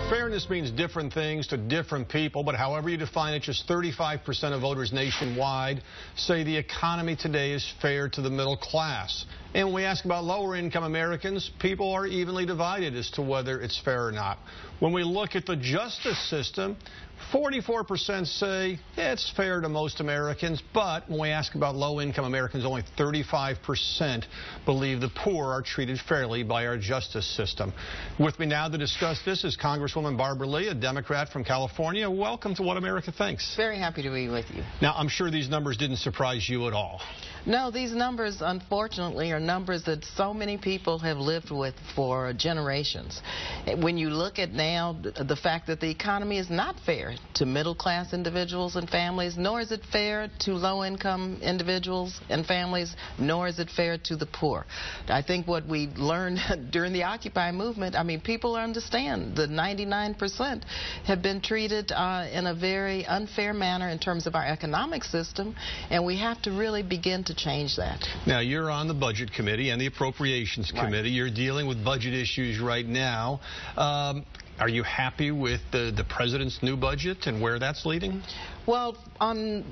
Fairness means different things to different people, but however you define it, just 35% of voters nationwide say the economy today is fair to the middle class. And when we ask about lower-income Americans, people are evenly divided as to whether it's fair or not. When we look at the justice system, 44% say it's fair to most Americans, but when we ask about low-income Americans, only 35% believe the poor are treated fairly by our justice system. With me now to discuss this is Congresswoman Barbara Lee, a Democrat from California. Welcome to What America Thinks. Very happy to be with you. Now, I'm sure these numbers didn't surprise you at all. No, these numbers, unfortunately, are numbers that so many people have lived with for generations. When you look at now the fact that the economy is not fair to middle-class individuals and families, nor is it fair to low-income individuals and families, nor is it fair to the poor. I think what we learned during the Occupy movement, I mean, people understand that 99% have been treated in a very unfair manner in terms of our economic system, and we have to really begin to change that. Now, you're on the Budget Committee and the Appropriations Committee. You're dealing with budget issues right now. Are you happy with the President's new budget and where that's leading? Well, when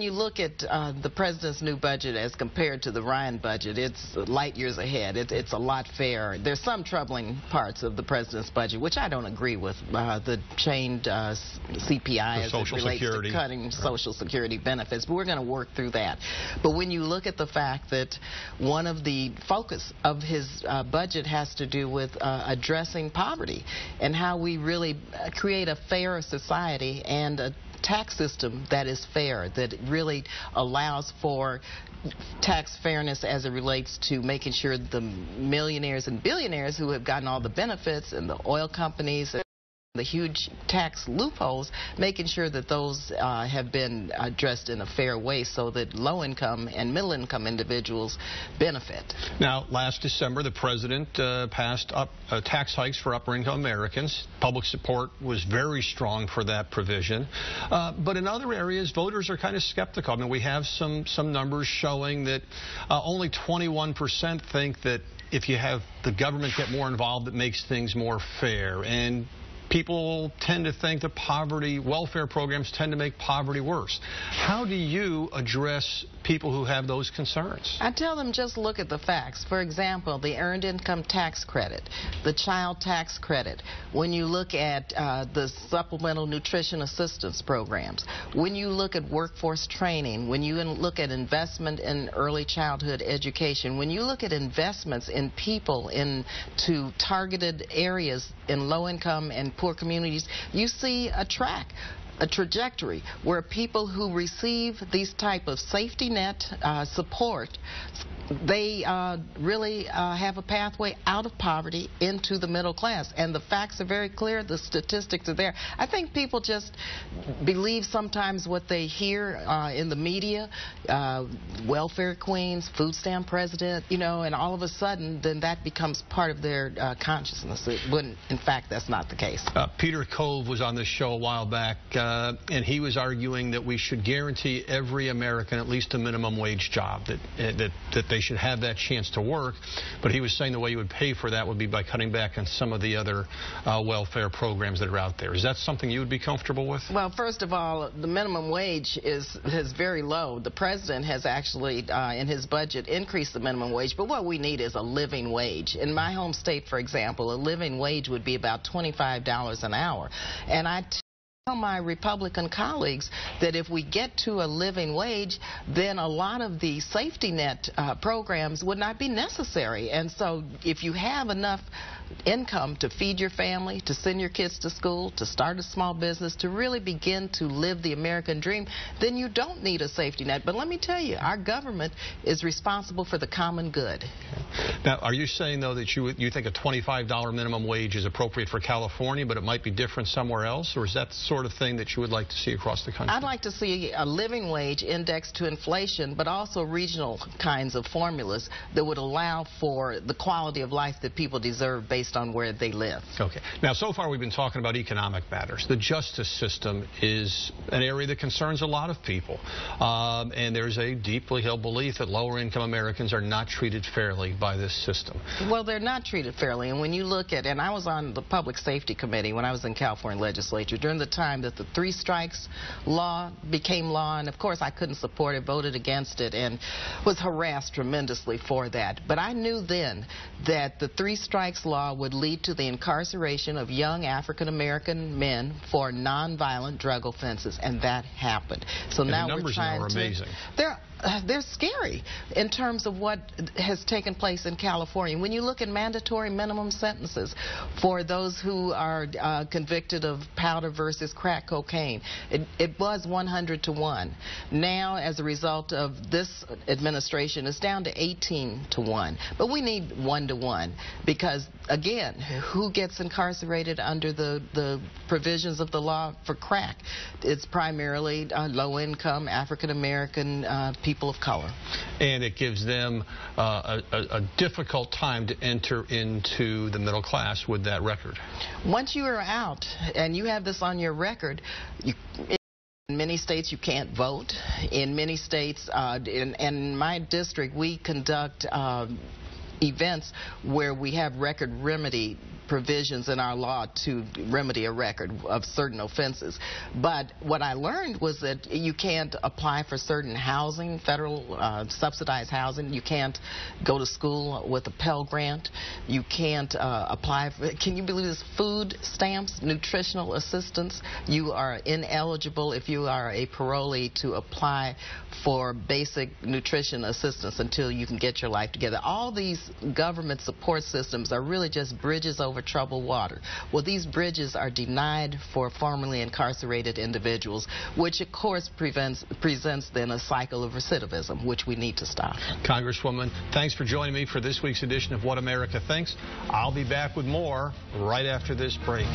you look at the President's new budget as compared to the Ryan budget, it's light years ahead. It's a lot fairer. There's some troubling parts of the President's budget, which I don't agree with. The chained CPI as it relates to cutting Social Security benefits, but we're going to work through that. But when you look at the fact that one of the focus of his budget has to do with addressing poverty and how we really create a fairer society and a tax system that is fair, that really allows for tax fairness as it relates to making sure the millionaires and billionaires who have gotten all the benefits and the oil companies and the huge tax loopholes, making sure that those have been addressed in a fair way so that low-income and middle-income individuals benefit. Now, last December, the President passed tax hikes for upper-income Americans. Public support was very strong for that provision. But in other areas, voters are kind of skeptical. I mean, we have some numbers showing that only 21% think that if you have the government get more involved, it makes things more fair. And people tend to think that welfare programs tend to make poverty worse. How do you address people who have those concerns? I tell them just look at the facts. For example, the Earned Income Tax Credit, the Child Tax Credit, when you look at the Supplemental Nutrition Assistance Programs, when you look at workforce training, when you look at investment in early childhood education, when you look at investments in people into targeted areas in low-income and poor communities, you see a trajectory where people who receive these type of safety net support, they really have a pathway out of poverty into the middle class. And the facts are very clear. The statistics are there. I think people just believe sometimes what they hear in the media, welfare queens, food stamp president, and all of a sudden then that becomes part of their consciousness. When in fact that's not the case. Peter Cove was on this show a while back, and he was arguing that we should guarantee every American at least a minimum wage job, that they should have that chance to work, but he was saying the way you would pay for that would be by cutting back on some of the other welfare programs that are out there. Is that something you would be comfortable with? Well, first of all, the minimum wage is very low. The President has actually, in his budget, increased the minimum wage, but what we need is a living wage. In my home state, for example, a living wage would be about $25 an hour. And I tell my Republican colleagues that if we get to a living wage, then a lot of the safety net programs would not be necessary. And so if you have enough income to feed your family, to send your kids to school, to start a small business, to really begin to live the American dream, then you don't need a safety net. But let me tell you, our government is responsible for the common good. Now, are you saying, though, that you think a $25 minimum wage is appropriate for California, but it might be different somewhere else, or is that sort sort of thing that you would like to see across the country? I'd like to see a living wage indexed to inflation, but also regional kinds of formulas that would allow for the quality of life that people deserve based on where they live. Okay. Now, so far we've been talking about economic matters. The justice system is an area that concerns a lot of people. And there's a deeply held belief that lower-income Americans are not treated fairly by this system. Well, they're not treated fairly. And when you look at, and I was on the Public Safety Committee when I was in California legislature during the time that the 3 strikes law became law, and of course I couldn't support it, voted against it, and was harassed tremendously for that. But I knew then that the 3 strikes law would lead to the incarceration of young African-American men for nonviolent drug offenses, and that happened. So and now the numbers we're trying now are amazing. They're scary in terms of what has taken place in California. When you look at mandatory minimum sentences for those who are convicted of powder versus crack cocaine, it was 100 to 1. Now, as a result of this administration, it's down to 18 to 1. But we need 1 to 1 because, again, who gets incarcerated under the provisions of the law for crack? It's primarily low-income African-American people of color. And it gives them a difficult time to enter into the middle class with that record. Once you are out and you have this on your record, in many states you can't vote. In many states, in my district, we conduct events where we have record remedy provisions in our law to remedy a record of certain offenses. But what I learned was that you can't apply for certain housing, federal subsidized housing. You can't go to school with a Pell Grant. You can't apply for, can you believe this, food stamps, nutritional assistance. You are ineligible if you are a parolee to apply for basic nutrition assistance until you can get your life together. All these government support systems are really just bridges over troubled water. Well, these bridges are denied for formerly incarcerated individuals, which of course presents then a cycle of recidivism, which we need to stop. Congresswoman, thanks for joining me for this week's edition of What America Thinks. I'll be back with more right after this break.